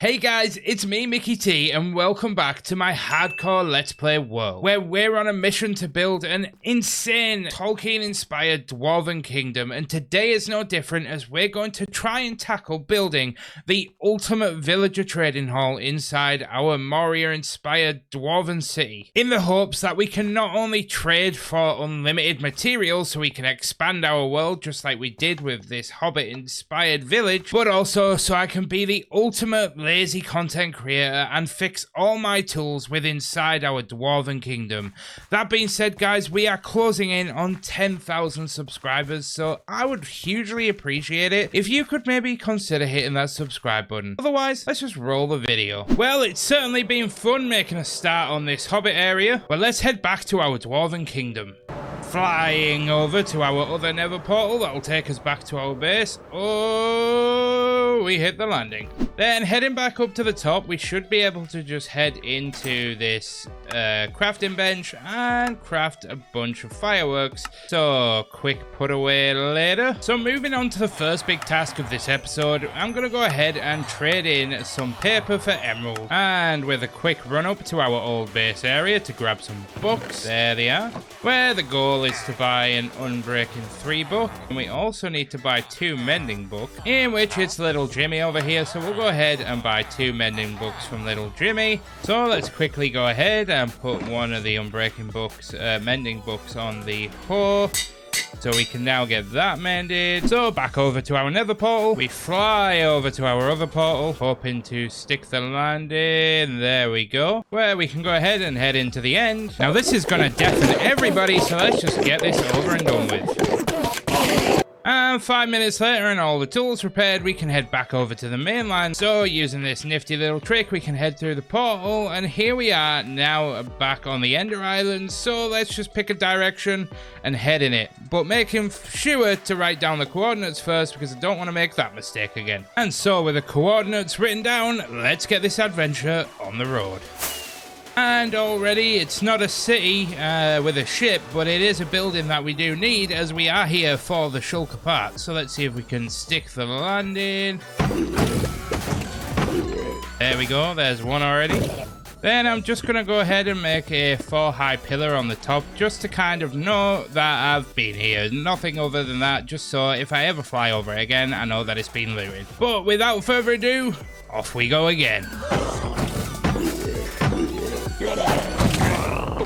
Hey guys, it's me, Mickey T, and welcome back to my hardcore Let's Play world, where we're on a mission to build an insane Tolkien-inspired Dwarven kingdom, and today is no different as we're going to try and tackle building the ultimate villager trading hall inside our Moria-inspired Dwarven city, in the hopes that we can not only trade for unlimited materials so we can expand our world just like we did with this Hobbit-inspired village, but also so I can be the ultimate lazy content creator and fix all my tools with inside our Dwarven kingdom. That being said, guys, we are closing in on 10,000 subscribers, so I would hugely appreciate it if you could maybe consider hitting that subscribe button. Otherwise, let's just roll the video. Well, it's certainly been fun making a start on this Hobbit area, but let's head back to our Dwarven kingdom. Flying over to our other nether portal that will take us back to our base. Oh, we hit the landing. Then heading back up to the top, we should be able to just head into this crafting bench and craft a bunch of fireworks. So quick put away later. So moving on to the first big task of this episode, I'm going to go ahead and trade in some paper for emerald. And with a quick run up to our old base area to grab some books. There they are. Where the goal is to buy an Unbreaking 3 book. And we also need to buy 2 mending books, in which it's little Jimmy over here. So we'll go ahead and buy 2 mending books from little Jimmy. So let's quickly go ahead and put one of the Unbreaking books, mending books on the hoe. So we can now get that mended. So back over to our nether portal. We fly over to our other portal, hoping to stick the landing. There we go. Where we can go ahead and head into the end. Now this is going to deafen everybody, so let's just get this over and done with. And 5 minutes later and all the tools repaired, we can head back over to the mainland. So using this nifty little trick, we can head through the portal, and here we are now back on the Ender Island. So let's just pick a direction and head in it, but making sure to write down the coordinates first because I don't want to make that mistake again. And so with the coordinates written down, let's get this adventure on the road. And already it's not a city with a ship, but it is a building that we do need as we are here for the shulker part. So let's see if we can stick the landing. There we go, there's one already. Then I'm just going to go ahead and make a 4-high pillar on the top just to kind of know that I've been here. Nothing other than that, just so if I ever fly over it again, I know that it's been looted. But without further ado, off we go again.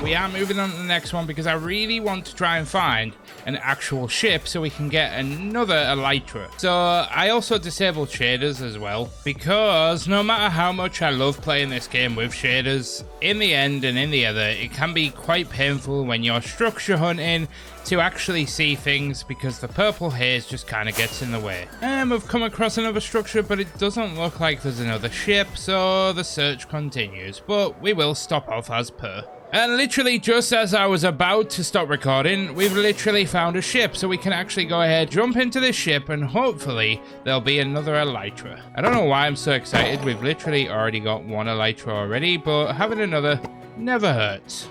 We are moving on to the next one because I really want to try and find an actual ship so we can get another elytra. So I also disabled shaders as well because no matter how much I love playing this game with shaders, in the end and in the other, it can be quite painful when you're structure hunting to actually see things because the purple haze just kind of gets in the way. And we've come across another structure, but it doesn't look like there's another ship, so the search continues, but we will stop off as per. And literally just as I was about to stop recording, we've literally found a ship, so we can actually go ahead, jump into this ship, and hopefully there'll be another elytra. I don't know why I'm so excited. We've literally already got one elytra already, but having another never hurts.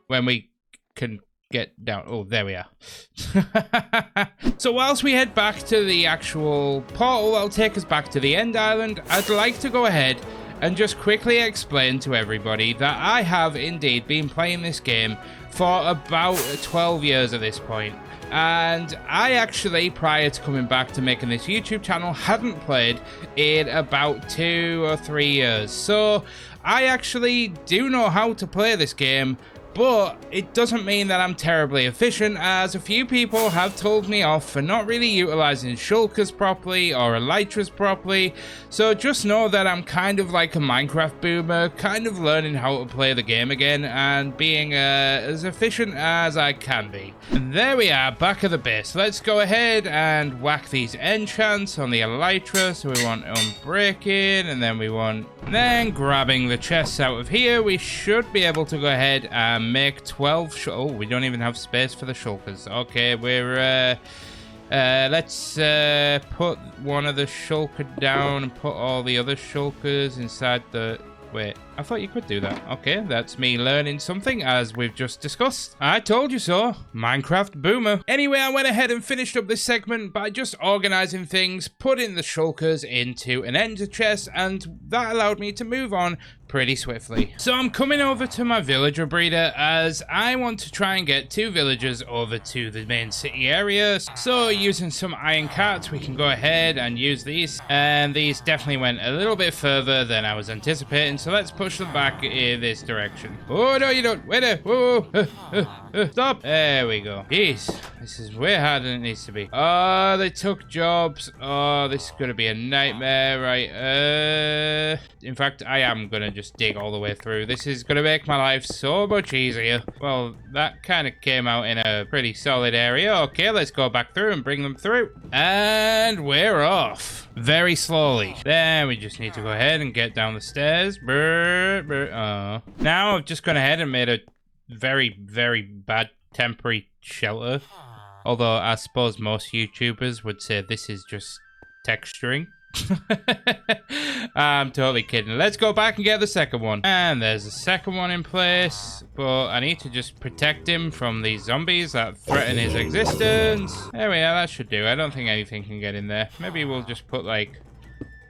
When we can get down. Oh, there we are. So whilst we head back to the actual portal that'll take us back to the End Island, I'd like to go ahead and just quickly explain to everybody that I have indeed been playing this game for about 12 years at this point. And I actually, prior to coming back to making this YouTube channel, hadn't played in about 2 or 3 years. So I actually do know how to play this game, but it doesn't mean that I'm terribly efficient, as a few people have told me off for not really utilizing shulkers properly or elytras properly. So just know that I'm kind of like a Minecraft boomer, kind of learning how to play the game again and being as efficient as I can be. And there we are, back at the base. Let's go ahead and whack these enchants on the elytra. So we want unbreaking, and then we want... Then grabbing the chests out of here, we should be able to go ahead and make 12 oh, we don't even have space for the shulkers. Okay, we're let's put one of the shulker down and put all the other shulkers inside the Wait, I thought you could do that. Okay, that's me learning something as we've just discussed. I told you so. Minecraft boomer. Anyway, I went ahead and finished up this segment by just organizing things, putting the shulkers into an ender chest, and that allowed me to move on pretty swiftly. So I'm coming over to my villager breeder as I want to try and get 2 villagers over to the main city area. So using some iron carts, we can go ahead and use these. And these definitely went a little bit further than I was anticipating. So let's push them back in this direction. Oh, no, you don't. Wait there. Whoa. Stop. There we go. Jeez. This is way harder than it needs to be. Oh, they took jobs. Oh, this is going to be a nightmare. Right. In fact, I am going to just dig all the way through. This is going to make my life so much easier. Well, that kind of came out in a pretty solid area. Okay, let's go back through and bring them through. And we're off. Very slowly. Then we just need to go ahead and get down the stairs. Oh. Now I've just gone ahead and made a very, very bad temporary shelter. Although I suppose most YouTubers would say this is just texturing. I'm totally kidding. Let's go back and get the second one. And there's a second one in place. But I need to just protect him from these zombies that threaten his existence. There we are. That should do. I don't think anything can get in there. Maybe we'll just put like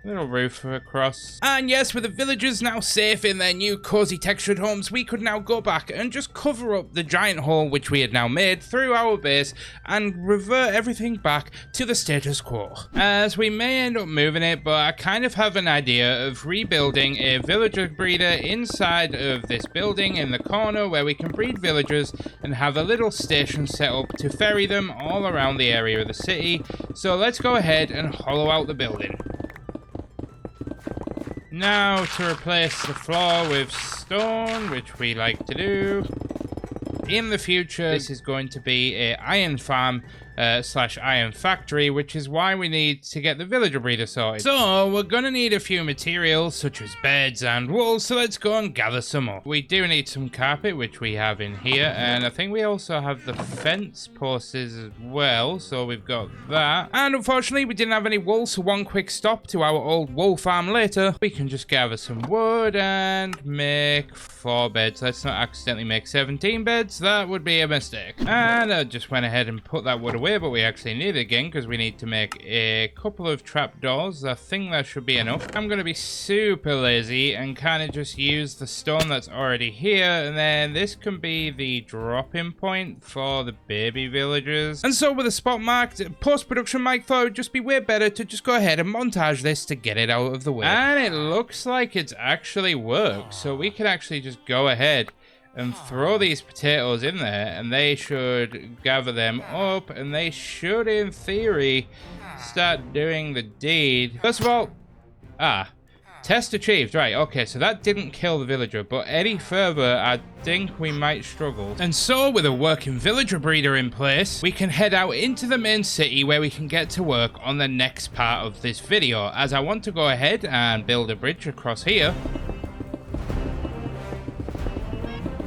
little roof across. And yes, with the villagers now safe in their new cozy textured homes, we could now go back and just cover up the giant hole which we had now made through our base and revert everything back to the status quo. As we may end up moving it, but I kind of have an idea of rebuilding a villager breeder inside of this building in the corner where we can breed villagers and have a little station set up to ferry them all around the area of the city. So let's go ahead and hollow out the building. Now to replace the floor with stone, which we like to do. In the future, this is going to be a iron farm slash iron factory, which is why we need to get the villager breeder sorted. So we're going to need a few materials such as beds and wool, so let's go and gather some up. We do need some carpet, which we have in here, and I think we also have the fence posts as well, so we've got that. And unfortunately, we didn't have any wool, so one quick stop to our old wool farm later. We can just gather some wood and make 4 beds. Let's not accidentally make 17 beds. That would be a mistake. And I just went ahead and put that wood away, but we actually need it again because we need to make a couple of trapdoors. I think that should be enough. I'm going to be super lazy and kind of just use the stone that's already here, and then this can be the dropping point for the baby villagers. And so with the spot marked, post-production Mike thought it would just be way better to just go ahead and montage this to get it out of the way. And it looks like it's actually worked, so we can actually just go ahead and throw these potatoes in there, and they should gather them up, and they should, in theory, start doing the deed. First of all, test achieved. Right, okay, so that didn't kill the villager, but any further, I think we might struggle. And so, with a working villager breeder in place, we can head out into the main city where we can get to work on the next part of this video, as I want to go ahead and build a bridge across here.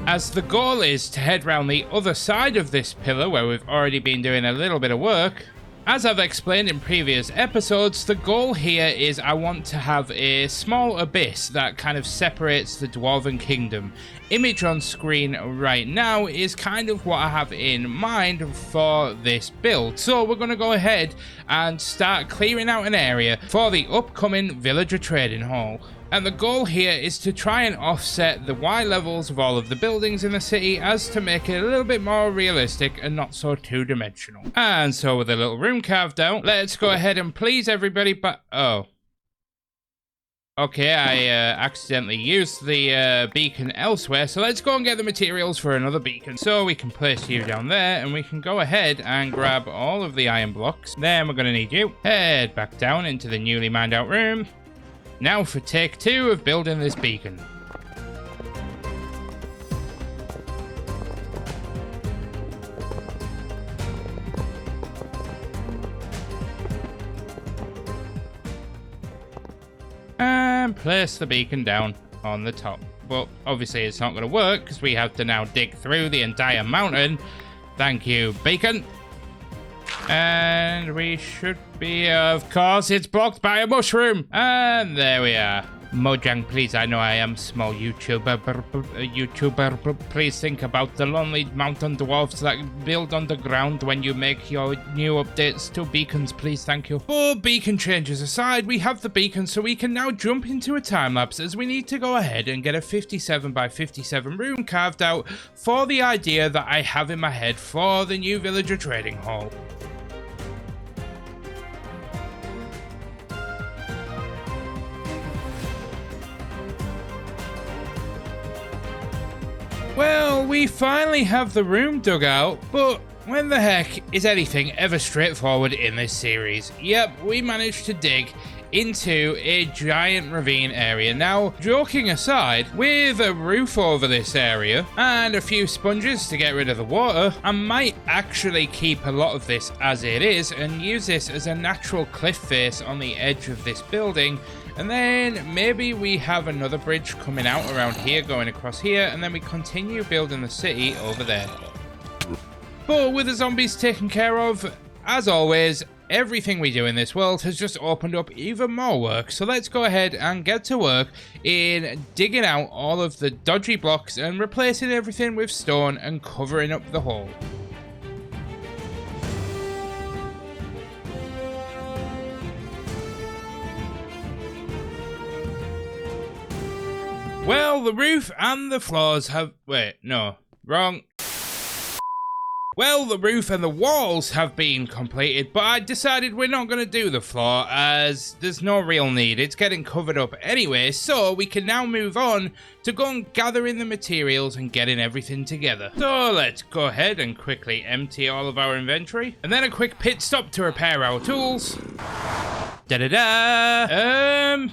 As the goal is to head round the other side of this pillar where we've already been doing a little bit of work. As I've explained in previous episodes, the goal here is I want to have a small abyss that kind of separates the Dwarven Kingdom. Image on screen right now is kind of what I have in mind for this build. So we're going to go ahead and start clearing out an area for the upcoming villager trading hall. And the goal here is to try and offset the Y levels of all of the buildings in the city as to make it a little bit more realistic and not so two-dimensional. And so with a little room carved out, let's go ahead and please everybody but okay, I accidentally used the beacon elsewhere, so let's go and get the materials for another beacon. So we can place you down there, and we can go ahead and grab all of the iron blocks. Then we're going to need you. Head back down into the newly mined out room. Now for take 2 of building this beacon. And place the beacon down on the top. But obviously it's not going to work because we have to now dig through the entire mountain. Thank you, beacon. And we should be, of course, it's blocked by a mushroom. And there we are. Mojang, please, I know I am small YouTuber, but please think about the lonely mountain dwarfs that build underground when you make your new updates to beacons, please, thank you. But beacon changes aside, we have the beacon, so we can now jump into a time lapse as we need to go ahead and get a 57 by 57 room carved out for the idea that I have in my head for the new villager trading hall. Well, we finally have the room dug out, but when the heck is anything ever straightforward in this series? Yep, we managed to dig into a giant ravine area. Now, joking aside, with a roof over this area and a few sponges to get rid of the water, I might actually keep a lot of this as it is and use this as a natural cliff face on the edge of this building. And then maybe we have another bridge coming out around here, going across here, and then we continue building the city over there. But with the zombies taken care of, as always, everything we do in this world has just opened up even more work. So let's go ahead and get to work in digging out all of the dodgy blocks and replacing everything with stone and covering up the hole. Well, the roof and the floors have... Wait, no. Wrong. Well, the roof and the walls have been completed, but I decided we're not going to do the floor as there's no real need. It's getting covered up anyway, so we can now move on to go and gather in the materials and getting everything together. So let's go ahead and quickly empty all of our inventory, and then a quick pit stop to repair our tools. Da-da-da!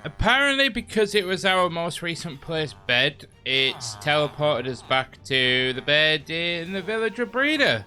Apparently, because it was our most recent placed bed, it's teleported us back to the bed in the villager breeder.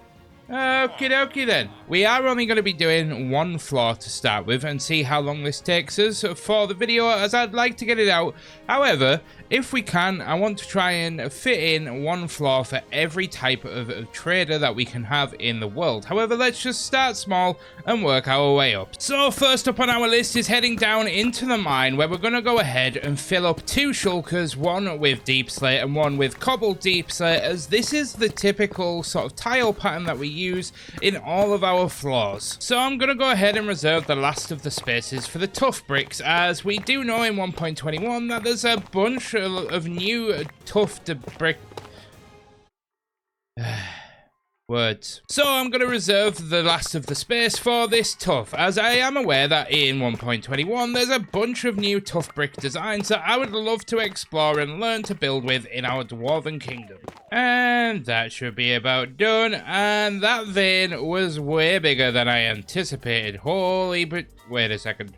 Okie dokie then. We are only going to be doing one floor to start with and see how long this takes us for the video, as I'd like to get it out. However, if we can, I want to try and fit in one floor for every type of trader that we can have in the world. However, let's just start small and work our way up. So first up on our list is heading down into the mine, where we're going to go ahead and fill up 2 shulkers, one with deep slate and one with cobbled deep slate, as this is the typical sort of tile pattern that we use in all of our floors. So I'm going to go ahead and reserve the last of the spaces for the tough bricks, as we do know in 1.21 that there's a bunch of new tough brick words. So I'm going to reserve the last of the space for this tough, as I am aware that in 1.21 there's a bunch of new tough brick designs that I would love to explore and learn to build with in our dwarven kingdom. And that should be about done, and that vein was way bigger than I anticipated. Holy but wait a second.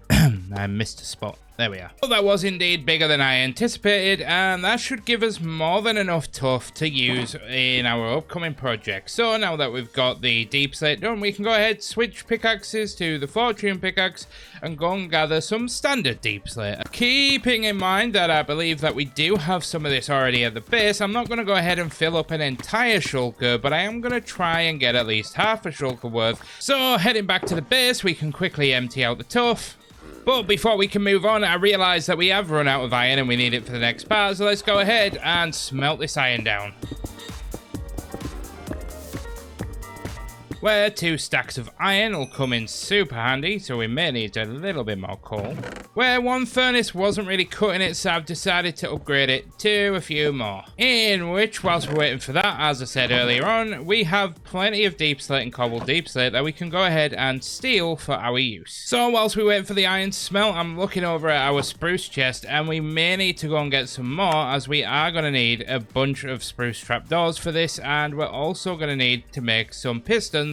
I missed a spot. There we are. Well, that was indeed bigger than I anticipated, and that should give us more than enough tuff to use in our upcoming project. So now that we've got the deep slate done, we can go ahead, switch pickaxes to the fortune pickaxe, and go and gather some standard deep slate. Keeping in mind that I believe that we do have some of this already at the base, I'm not going to go ahead and fill up an entire shulker, but I am going to try and get at least half a shulker worth. So heading back to the base, we can quickly empty out the tuff. But before we can move on, I realise that we have run out of iron and we need it for the next part, so let's go ahead and smelt this iron down. Where 2 stacks of iron will come in super handy, so we may need a little bit more coal. Where 1 furnace wasn't really cutting it, so I've decided to upgrade it to a few more. In which, whilst we're waiting for that, as I said earlier on, we have plenty of deep slate and cobbled deep slate that we can go ahead and steal for our use. So whilst we wait for the iron to smelt, I'm looking over at our spruce chest, and we may need to go and get some more, as we are going to need a bunch of spruce trapdoors for this, and we're also going to need to make some pistons,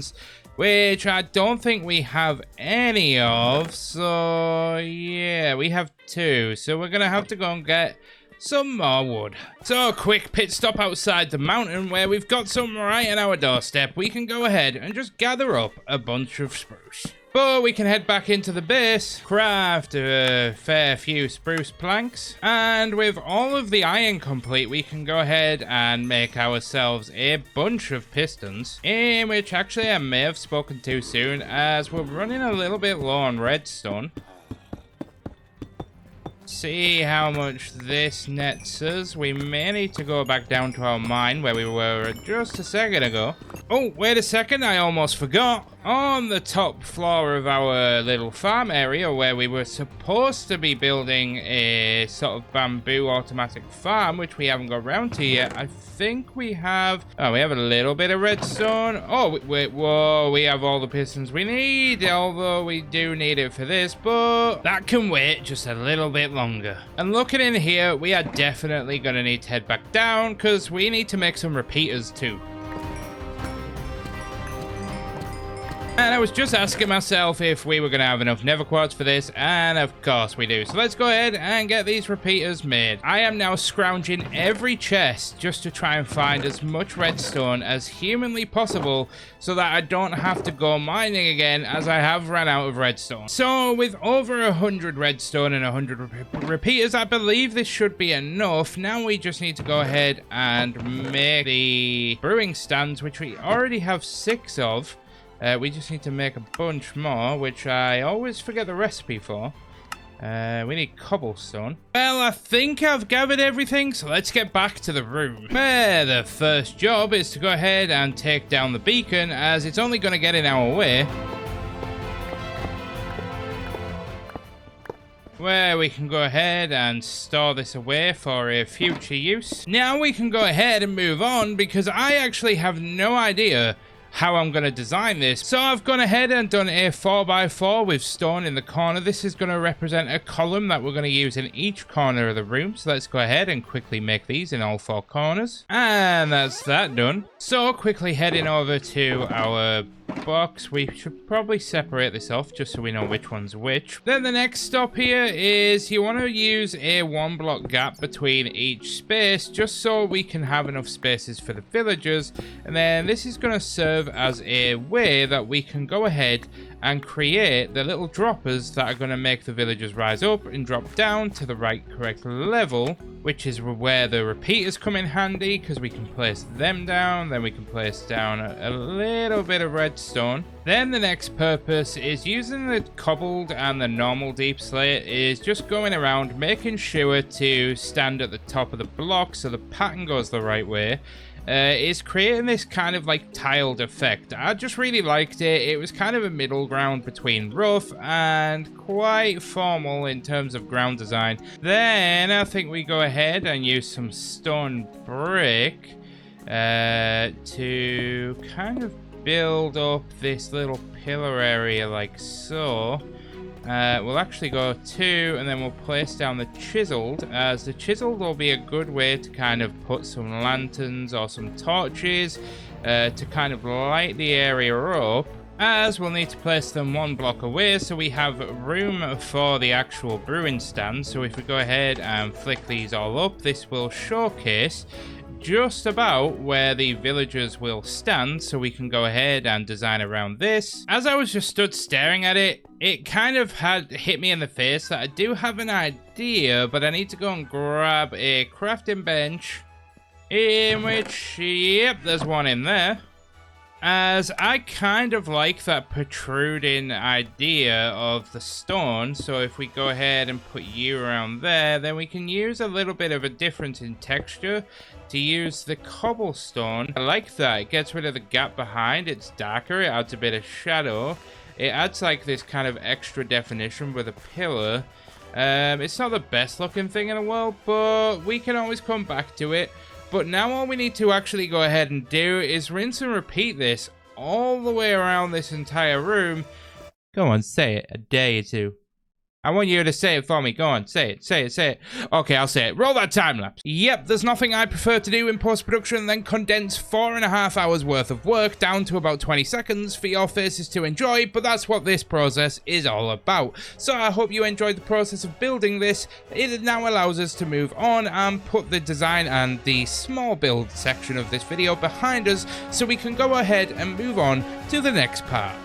which I don't think we have any of. So yeah, we have 2, so we're gonna have to go and get some more wood. So a quick pit stop outside the mountain, where we've got some right on our doorstep. We can go ahead and just gather up a bunch of spruce. But we can head back into the base, craft a fair few spruce planks, and with all of the iron complete, we can go ahead and make ourselves a bunch of pistons, in which actually I may have spoken too soon, as we're running a little bit low on redstone. See how much this nets us. We may need to go back down to our mine where we were just a second ago. Oh, wait a second, I almost forgot. On the top floor of our little farm area where we were supposed to be building a sort of bamboo automatic farm, which we haven't got around to yet, I think we have... Oh, we have a little bit of redstone. Oh, wait, whoa, we have all the pistons we need, although we do need it for this, but that can wait just a little bit longer. And looking in here, we are definitely going to need to head back down because we need to make some repeaters too. And I was just asking myself if we were going to have enough nether quartz for this, and of course we do. So let's go ahead and get these repeaters made. I am now scrounging every chest just to try and find as much redstone as humanly possible so that I don't have to go mining again as I have run out of redstone. So with over 100 redstone and 100 repeaters, I believe this should be enough. Now we just need to go ahead and make the brewing stands, which we already have 6 of. We just need to make a bunch more, which I always forget the recipe for. We need cobblestone. Well, I think I've gathered everything, so let's get back to the room. The first job is to go ahead and take down the beacon, as it's only going to get in our way. Where we can go ahead and store this away for a future use. Now we can go ahead and move on, because I actually have no idea how I'm going to design this. So I've gone ahead and done a 4x4 with stone in the corner. This is going to represent a column that we're going to use in each corner of the room. So let's go ahead and quickly make these in all 4 corners. And that's that done. So quickly heading over to our box, we should probably separate this off just so we know which one's which. Then the next stop here is you want to use a 1 block gap between each space just so we can have enough spaces for the villagers. And then this is going to serve as a way that we can go ahead and create the little droppers that are going to make the villagers rise up and drop down to the right correct level, which is where the repeaters come in handy, because we can place them down, then we can place down a little bit of redstone. Then the next purpose is using the cobbled and the normal deep slate is just going around making sure to stand at the top of the block so the pattern goes the right way. Is creating this kind of like tiled effect. I just really liked it. It was kind of a middle ground between rough and quite formal in terms of ground design. Then I think we go ahead and use some stone brick to kind of build up this little pillar area like so. We'll actually go 2 and then we'll place down the chiseled, as the chiseled will be a good way to kind of put some lanterns or some torches to kind of light the area up, as we'll need to place them 1 block away so we have room for the actual brewing stand. So if we go ahead and flick these all up, this will showcase just about where the villagers will stand, so we can go ahead and design around this. As I was just stood staring at it, it kind of had hit me in the face that I do have an idea, but I need to go and grab a crafting bench, in which, yep, there's one in there. As I kind of like that protruding idea of the stone, so if we go ahead and put you around there, then we can use a little bit of a difference in texture to use the cobblestone. I like that. It gets rid of the gap behind. It's darker. It adds a bit of shadow. It adds like this kind of extra definition with a pillar. It's not the best looking thing in the world, but we can always come back to it. But now all we need to actually go ahead and do is rinse and repeat this all the way around this entire room. Go on, say it. I dare you to. I want you to say it for me. Go on, say it, say it, say it. Okay, I'll say it. Roll that time lapse. Yep, there's nothing I prefer to do in post-production than condense 4.5 hours worth of work down to about 20 seconds for your faces to enjoy, but that's what this process is all about. So I hope you enjoyed the process of building this. It now allows us to move on and put the design and the small build section of this video behind us so we can go ahead and move on to the next part.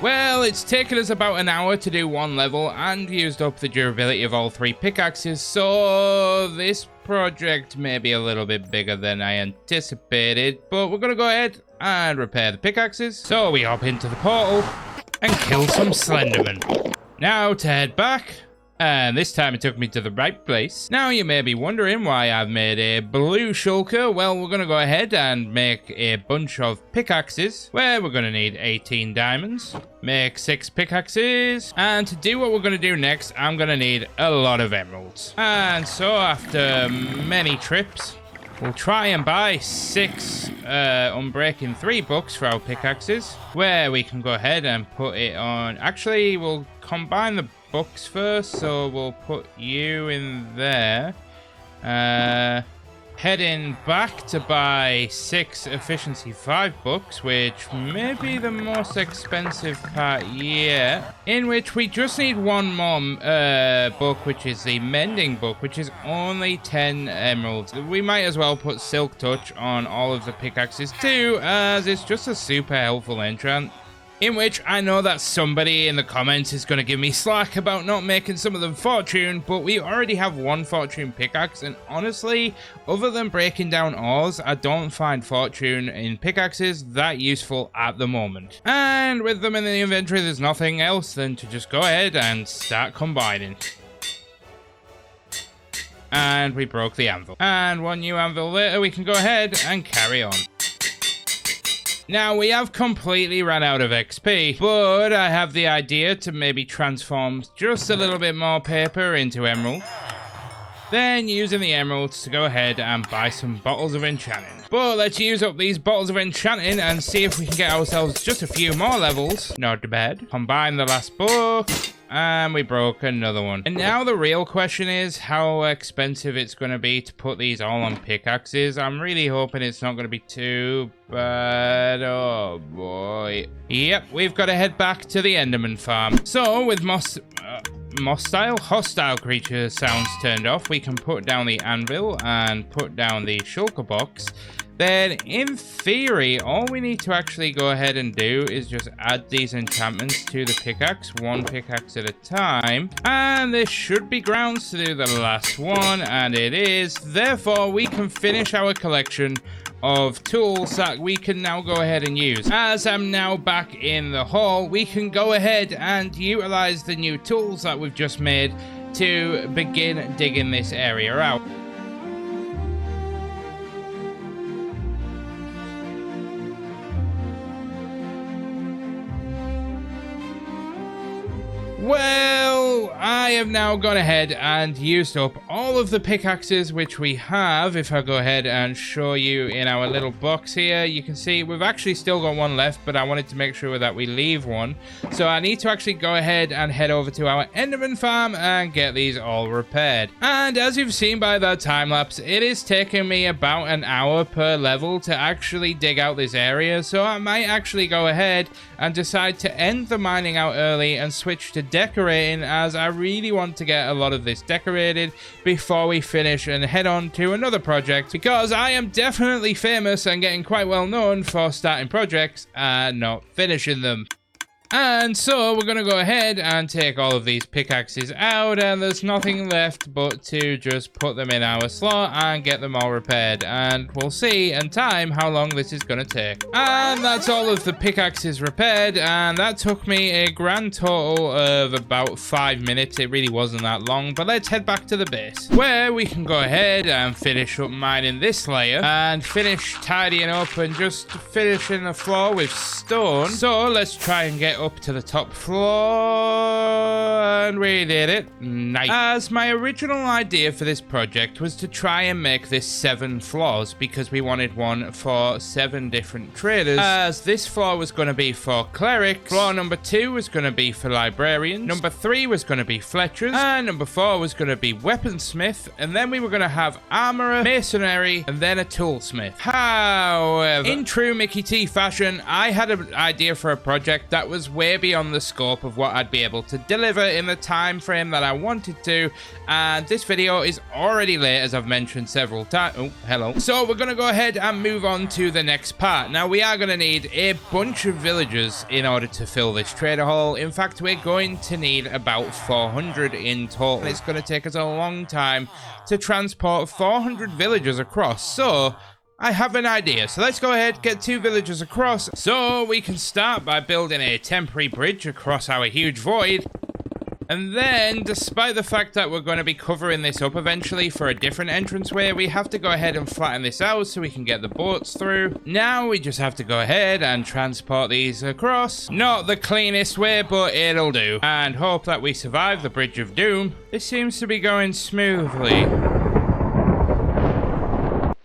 Well, it's taken us about an hour to do one level and used up the durability of all 3 pickaxes, so this project may be a little bit bigger than I anticipated, but we're gonna go ahead and repair the pickaxes. So we hop into the portal and kill some Slendermen. Now to head back. And this time it took me to the right place. Now you may be wondering why I've made a blue shulker. Well, we're going to go ahead and make a bunch of pickaxes, where we're going to need 18 diamonds. Make 6 pickaxes. And to do what we're going to do next, I'm going to need a lot of emeralds. And so after many trips, we'll try and buy 6 Unbreaking 3 books for our pickaxes, where we can go ahead and put it on. Actually, we'll combine the books first, so we'll put you in there. Heading back to buy 6 efficiency 5 books, which may be the most expensive part yet, in which we just need one more book, which is the mending book, which is only 10 emeralds. We might as well put silk touch on all of the pickaxes too, as it's just a super helpful enchant. In which I know that somebody in the comments is going to give me slack about not making some of them fortune, but we already have 1 fortune pickaxe, and honestly, other than breaking down ores, I don't find fortune in pickaxes that useful at the moment. And with them in the inventory, there's nothing else than to just go ahead and start combining. And we broke the anvil. And 1 new anvil later, we can go ahead and carry on. Now, we have completely ran out of XP, but I have the idea to maybe transform just a little bit more paper into emerald. Then, using the emeralds to go ahead and buy some bottles of enchanting. But let's use up these bottles of enchanting and see if we can get ourselves just a few more levels. Not bad. Combine the last book. And we broke another one. And now the real question is how expensive it's going to be to put these all on pickaxes. I'm really hoping it's not going to be too bad. Oh boy. Yep, we've got to head back to the Enderman farm. So with hostile creature sounds turned off, we can put down the anvil and put down the shulker box. Then, in theory, all we need to actually go ahead and do is just add these enchantments to the pickaxe, 1 pickaxe at a time. And this should be grounds to do the last one, and it is. Therefore, we can finish our collection of tools that we can now go ahead and use. As I'm now back in the hall, we can go ahead and utilize the new tools that we've just made to begin digging this area out. Well, I have now gone ahead and used up all of the pickaxes which we have. If I go ahead and show you in our little box here, you can see we've actually still got 1 left, but I wanted to make sure that we leave 1. So I need to actually go ahead and head over to our Enderman farm and get these all repaired. And as you've seen by that time lapse, it is taking me about an hour per level to actually dig out this area. So I might actually go ahead and decide to end the mining out early and switch to decorating, as I really want to get a lot of this decorated before we finish and head on to another project, because I am definitely famous and getting quite well known for starting projects and not finishing them. And so we're going to go ahead and take all of these pickaxes out, and there's nothing left but to just put them in our slot and get them all repaired. And we'll see in time how long this is going to take. And that's all of the pickaxes repaired, and that took me a grand total of about 5 minutes. It really wasn't that long, but let's head back to the base, where we can go ahead and finish up mining this layer and finish tidying up and just finishing the floor with stone. So let's try and get up to the top floor, and we did it. Nice. As my original idea for this project was to try and make this 7 floors, because we wanted one for 7 different traders, as this floor was going to be for clerics, floor number 2 was going to be for librarians, number 3 was going to be fletchers, and number 4 was going to be weaponsmith, and then we were going to have armorer, masonry, and then a toolsmith. However, in true Mickey T fashion, I had an idea for a project that was way beyond the scope of what I'd be able to deliver it in the time frame that I wanted to, and this video is already late, as I've mentioned several times. Oh, hello. So we're gonna go ahead and move on to the next part. Now we are gonna need a bunch of villagers in order to fill this trader hall. In fact, we're going to need about 400 in total. It's gonna take us a long time to transport 400 villagers across, so I have an idea. So let's go ahead, get 2 villagers across. So we can start by building a temporary bridge across our huge void. And then, despite the fact that we're going to be covering this up eventually for a different entranceway, we have to go ahead and flatten this out so we can get the boats through. Now we just have to go ahead and transport these across. Not the cleanest way, but it'll do. And hope that we survive the Bridge of Doom. This seems to be going smoothly.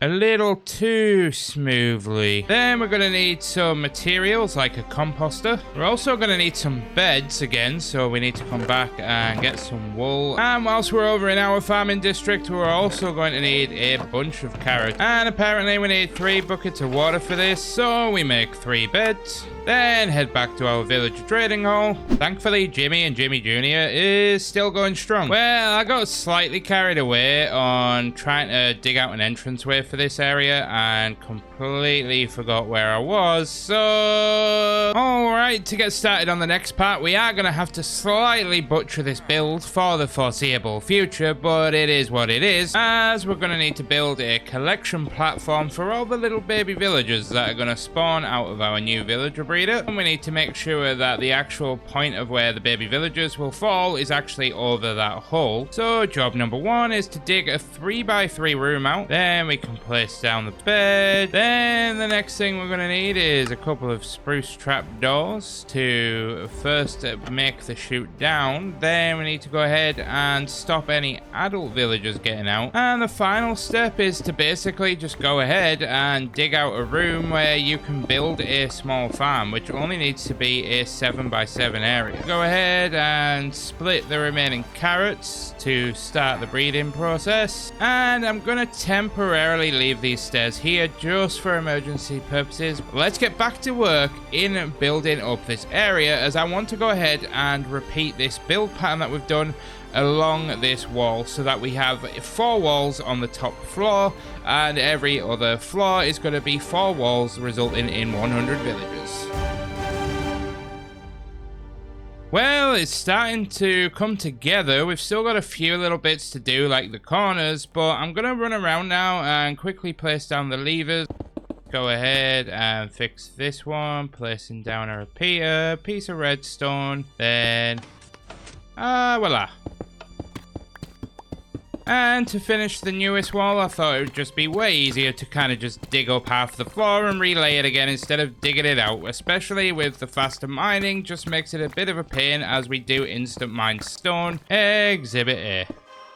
A little too smoothly. Then we're going to need some materials like a composter. We're also going to need some beds again, so we need to come back and get some wool. And whilst we're over in our farming district, we're also going to need a bunch of carrots. And apparently we need 3 buckets of water for this, so we make 3 beds. Then head back to our village trading hall. Thankfully, Jimmy and Jimmy Jr. is still going strong. Well, I got slightly carried away on trying to dig out an entranceway for this area and completely forgot where I was. So, alright, to get started on the next part, we are going to have to slightly butcher this build for the foreseeable future, but it is what it is, as we're going to need to build a collection platform for all the little baby villagers that are going to spawn out of our new villager breeder. And we need to make sure that the actual point of where the baby villagers will fall is actually over that hole. So job number 1 is to dig a 3x3 room out. Then we can place down the bed. Then the next thing we're going to need is a couple of spruce trap doors to first make the chute down. Then we need to go ahead and stop any adult villagers getting out. And the final step is to basically just go ahead and dig out a room where you can build a small farm, which only needs to be a 7x7 area. Go ahead and split the remaining carrots to start the breeding process. And I'm going to temporarily leave these stairs here just for emergency purposes. Let's get back to work in building up this area, as I want to go ahead and repeat this build pattern that we've done along this wall, so that we have 4 walls on the top floor, and every other floor is going to be 4 walls, resulting in 100 villagers. Well, it's starting to come together. We've still got a few little bits to do, like the corners, but I'm going to run around now and quickly place down the levers. Go ahead and fix this one, placing down a repeater, piece of redstone, then voila. And to finish the newest wall, I thought it would just be way easier to kind of just dig up half the floor and relay it again instead of digging it out. Especially with the faster mining, just makes it a bit of a pain as we do instant mine stone. Exhibit A.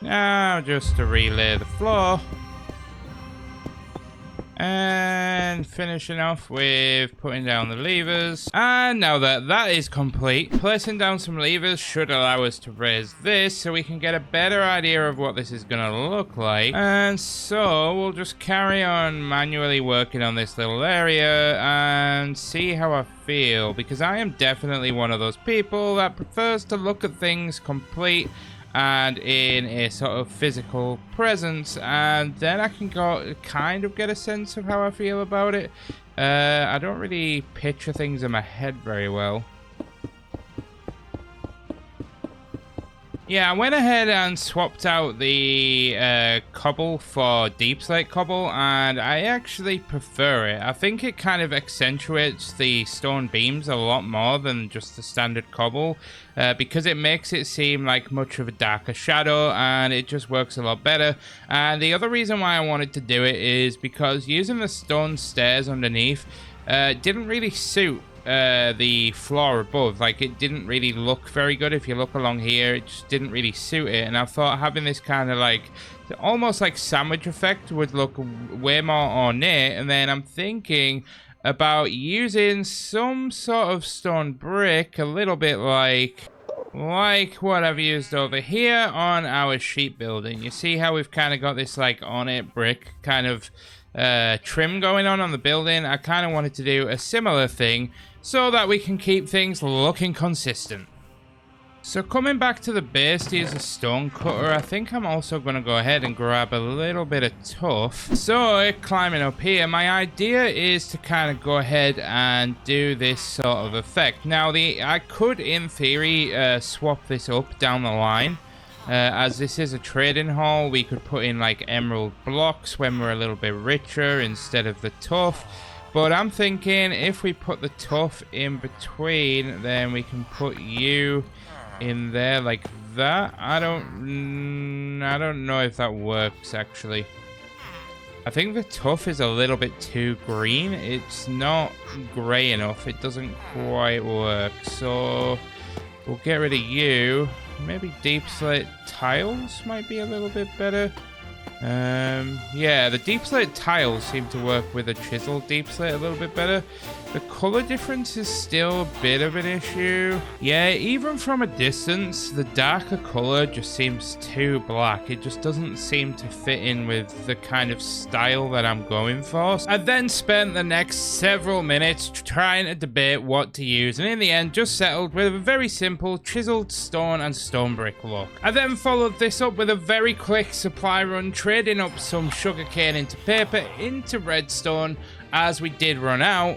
Now just to relay the floor. And finishing off with putting down the levers. And now that that is complete, placing down some levers should allow us to raise this so we can get a better idea of what this is going to look like. And so we'll just carry on manually working on this little area and see how I feel, because I am definitely one of those people that prefers to look at things complete and in a sort of physical presence, and then I can go kind of get a sense of how I feel about it. I don't really picture things in my head very well. Yeah, I went ahead and swapped out the cobble for deep slate cobble, and I actually prefer it. I think it kind of accentuates the stone beams a lot more than just the standard cobble, because it makes it seem like much of a darker shadow, and it just works a lot better. And the other reason why I wanted to do it is because using the stone stairs underneath didn't really suit the floor above. Like, it didn't really look very good. If you look along here, it just didn't really suit it, and I thought having this kind of like almost like sandwich effect would look way more ornate. And then I'm thinking about using some sort of stone brick, a little bit like what I've used over here on our sheep building. You see how we've kind of got this like ornate brick kind of trim going on the building? I kind of wanted to do a similar thing so that we can keep things looking consistent. So coming back to the base to use a stone cutter, I think I'm also going to go ahead and grab a little bit of tuff. So climbing up here, my idea is to kind of go ahead and do this sort of effect. Now I could in theory swap this up down the line. As this is a trading hall, we could put in like emerald blocks when we're a little bit richer instead of the tuff. But I'm thinking if we put the tuff in between, then we can put you in there like that. I don't know if that works actually. I think the tuff is a little bit too green. It's not grey enough. It doesn't quite work. So we'll get rid of you. Maybe deep slate tiles might be a little bit better. Yeah, the deep slate tiles seem to work with a chiseled deep slate a little bit better. The color difference is still a bit of an issue. Yeah, even from a distance, the darker color just seems too black. It just doesn't seem to fit in with the kind of style that I'm going for. I then spent the next several minutes trying to debate what to use, and in the end just settled with a very simple chiseled stone and stone brick look. I then followed this up with a very quick supply run, trading up some sugarcane into paper into redstone as we did run out.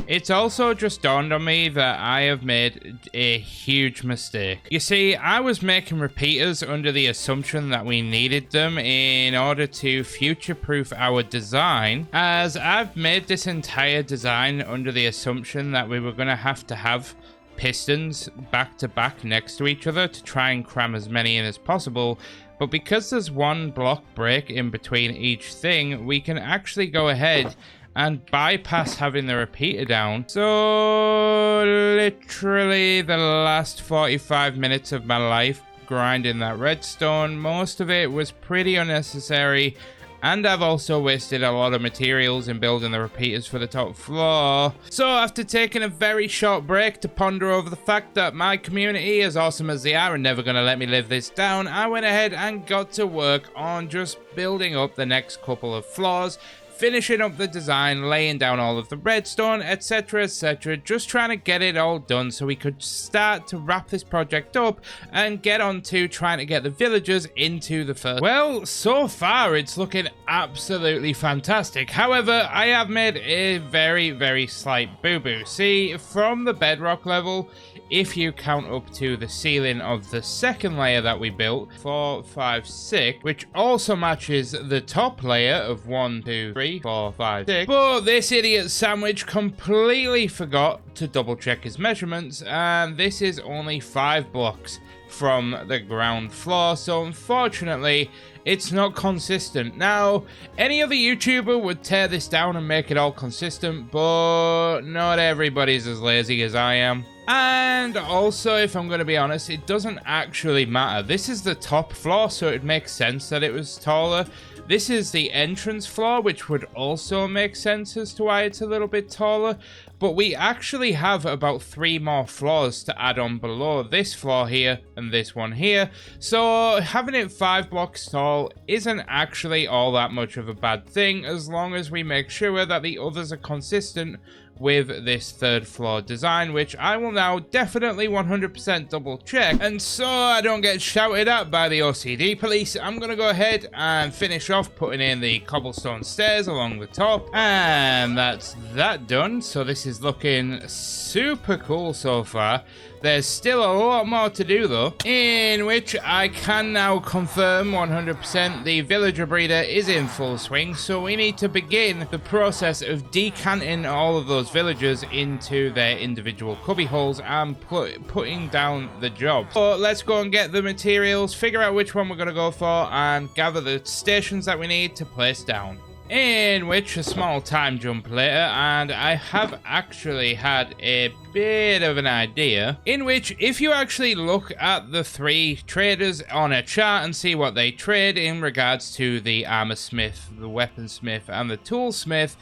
It's also just dawned on me that I have made a huge mistake. You see, I was making repeaters under the assumption that we needed them in order to future-proof our design, as I've made this entire design under the assumption that we were going to have pistons back to back next to each other to try and cram as many in as possible. But because there's one block break in between each thing, we can actually go ahead and bypass having the repeater down. So literally the last 45 minutes of my life grinding that redstone, most of it was pretty unnecessary, and I've also wasted a lot of materials in building the repeaters for the top floor. So after taking a very short break to ponder over the fact that my community, as awesome as they are never going to let me live this down, I went ahead and got to work on just building up the next couple of floors, finishing up the design, laying down all of the redstone, etc, etc, just trying to get it all done so we could start to wrap this project up and get on to trying to get the villagers into the first. Well, so far it's looking absolutely fantastic. However, I have made a very, very slight boo-boo. See, from the bedrock level, if you count up to the ceiling of the second layer that we built, 4, 5, 6, which also matches the top layer of 1, 2, 3, 4, 5, 6. But this idiot sandwich completely forgot to double check his measurements, and this is only 5 blocks from the ground floor, so unfortunately it's not consistent. Now, any other YouTuber would tear this down and make it all consistent, but not everybody's as lazy as I am. And also, if I'm going to be honest, it doesn't actually matter. This is the top floor, so it makes sense that it was taller. This is the entrance floor, which would also make sense as to why it's a little bit taller. But we actually have about 3 more floors to add on below this floor here and this one here. So having it 5 blocks tall isn't actually all that much of a bad thing, as long as we make sure that the others are consistent with this 3rd floor design, which I will now definitely 100% double check. And so I don't get shouted at by the OCD police, I'm gonna go ahead and finish off putting in the cobblestone stairs along the top, and that's that done. So this is looking super cool so far. There's still a lot more to do though, in which I can now confirm 100% the villager breeder is in full swing, so we need to begin the process of decanting all of those villagers into their individual cubby holes and putting down the job. So let's go and get the materials, figure out which one we're going to go for, and gather the stations that we need to place down. In which, a small time jump later, and I have actually had a bit of an idea, in which if you actually look at the 3 traders on a chart and see what they trade in regards to the armor smith, the weaponsmith, and the toolsmith,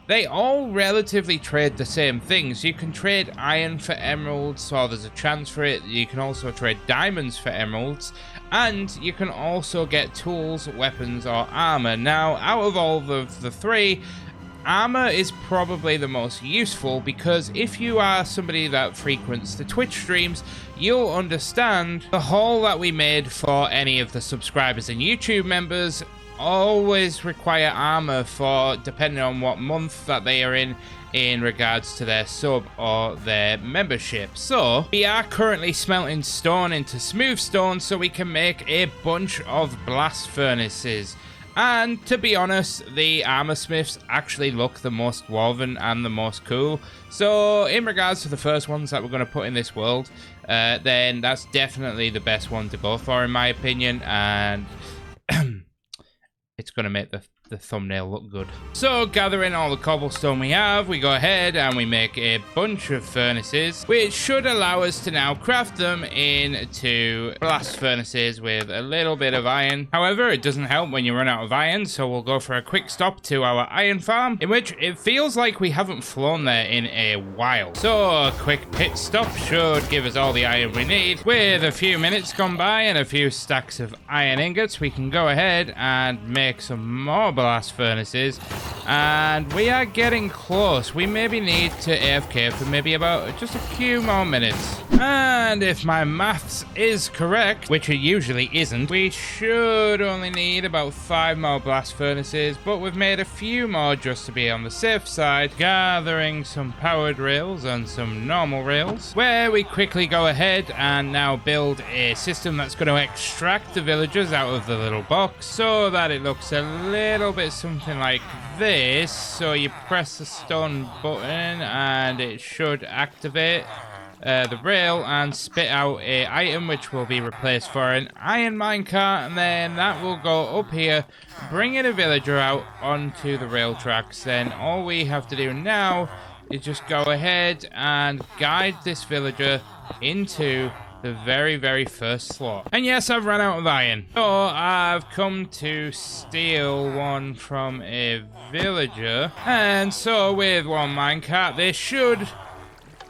they all relatively trade the same things. You can trade iron for emeralds, so there's a chance for it. You can also trade diamonds for emeralds, and you can also get tools, weapons, or armor. Now, out of all of the 3, armor is probably the most useful, because if you are somebody that frequents the Twitch streams, you'll understand the haul that we made for any of the subscribers and YouTube members always require armor for depending on what month that they are in regards to their sub or their membership. So we are currently smelting stone into smooth stone so we can make a bunch of blast furnaces. And to be honest, the armor smiths actually look the most dwarven and the most cool. So in regards to the first ones that we're going to put in this world, then that's definitely the best one to go for in my opinion, and it's going to make the thumbnail look good. So gathering all the cobblestone we have, we go ahead and we make a bunch of furnaces, which should allow us to now craft them into blast furnaces with a little bit of iron. However, it doesn't help when you run out of iron, so we'll go for a quick stop to our iron farm, in which it feels like we haven't flown there in a while. So a quick pit stop should give us all the iron we need. With a few minutes gone by and a few stacks of iron ingots, we can go ahead and make some more blast furnaces, and we are getting close. We maybe need to AFK for maybe about just a few more minutes, and if my maths is correct, which it usually isn't, we should only need about 5 more blast furnaces, but we've made a few more just to be on the safe side, gathering some powered rails and some normal rails, where we quickly go ahead and now build a system that's going to extract the villagers out of the little box so that it looks a little bit something like this. So you press the stone button and it should activate the rail and spit out a item which will be replaced for an iron minecart, and then that will go up here, bringing a villager out onto the rail tracks. Then all we have to do now is just go ahead and guide this villager into the very first slot. And yes, I've run out of iron, so I've come to steal one from a villager, and so with one minecart this should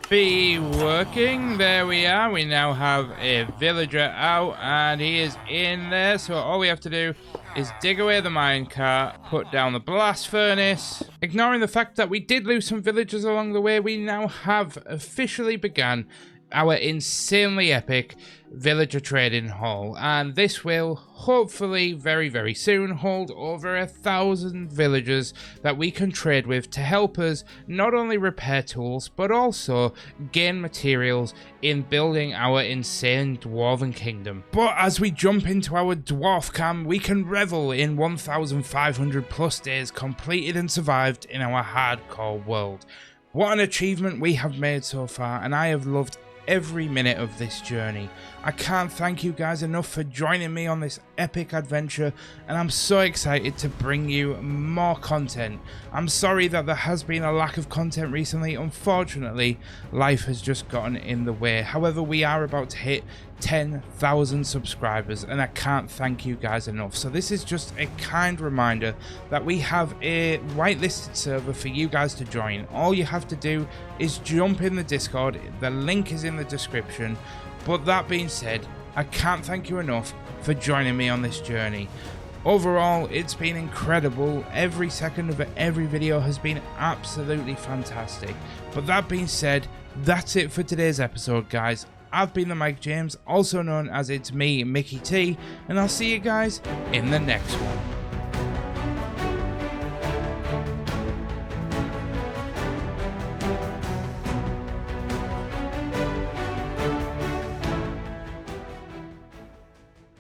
be working. There we are. We now have a villager out and he is in there, so all we have to do is dig away the minecart, put down the blast furnace. Ignoring the fact that we did lose some villagers along the way, we now have officially begun our insanely epic villager trading hall, and this will hopefully very soon hold over 1,000 villagers that we can trade with to help us not only repair tools but also gain materials in building our insane dwarven kingdom. But as we jump into our dwarf cam, we can revel in 1,500 plus days completed and survived in our hardcore world. What an achievement we have made so far, and I have loved every minute of this journey. I can't thank you guys enough for joining me on this epic adventure, and I'm so excited to bring you more content. I'm sorry that there has been a lack of content recently. Unfortunately, life has just gotten in the way. However, we are about to hit 10,000 subscribers, and I can't thank you guys enough. So this is just a kind reminder that we have a whitelisted server for you guys to join. All you have to do is jump in the Discord. The link is in the description. But that being said, I can't thank you enough for joining me on this journey. Overall, it's been incredible. Every second of every video has been absolutely fantastic. But that being said, that's it for today's episode, guys. I've been the Mike James, also known as ItsmeMikeyT, and I'll see you guys in the next one.